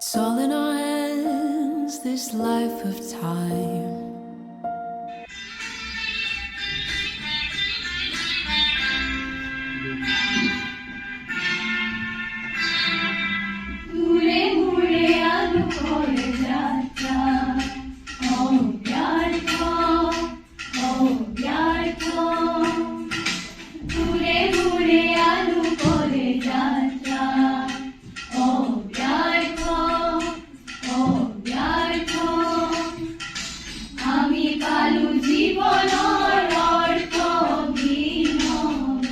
It's all in our hands, this life of time. ঘুরে ঘুরে আলু করে যাত্রা ব্যর্থ ঘুরে ঘুরে আলু করে যাত্রা ব্যর্থ আমি কালু জীবন অর্থ বিনব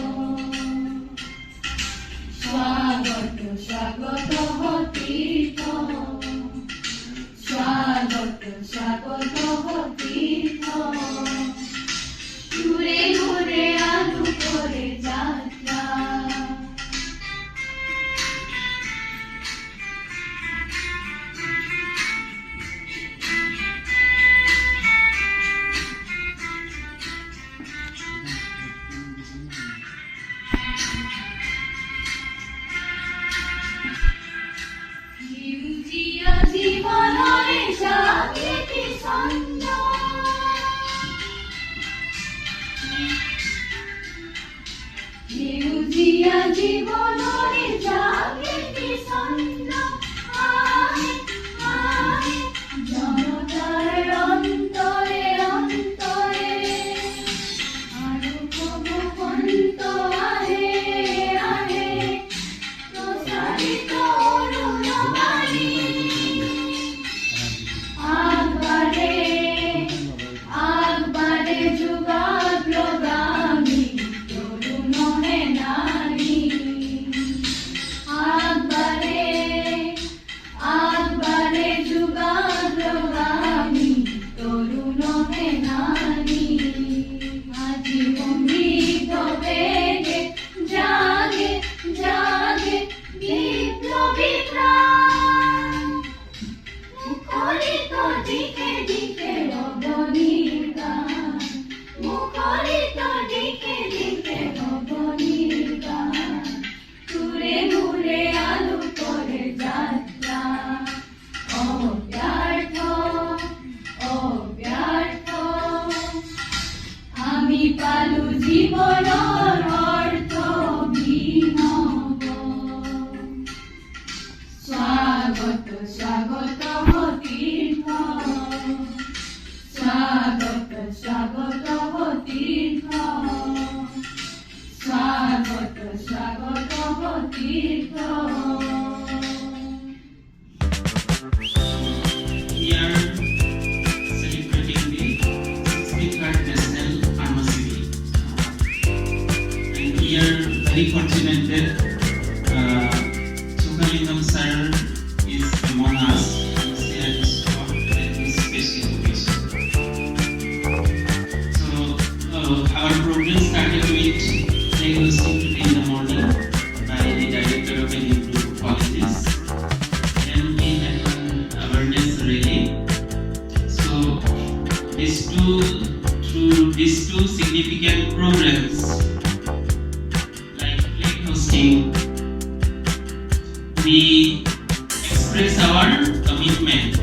স্বাগত স্বাগত তীর্থ স্বাগত স্বাগত তীর্থ ঘুরে ঘুরে আলু করে যাত্রা জীবনে জাগৃতি ছন্দ জীবনে জাগৃতি ছন্দ জনতার অন্তরে অন্তরে আরো কবন্ত আহে আহে প্রসারিত অরুণবাণী আগবাড়ে যুগাগ্রগামী তরুণ হে নারী আগবাড়ে যুগাগ্রগামী তরুণ হে নারী আজি অমৃত বেগে জাগে জাগে বিপ্লবী প্রাণ মুখরিত দিকে দিকে রবনীর গান মুখরিত দিকে দিকে রবনীর গান ঘুরে ঘুরে আলু করে যাত্রা ব্যর্থ আমি পালু জীবন অর্থ বিনব স্বাগত স্বাগত তীর্থ স্বাগত স্বাগত তীর্থ স্বাগত স্বাগত তীর্থ We are celebrating the 63rd National Pharmacy Week. And we are very fortunate that Sukalingam sir is among us to share his talk at this special occasion. So our program started with diagnostic in the morning by the director of any group of colleges. Then we had an awareness rally. So through these two significant programs, like flag hosting, we express our commitment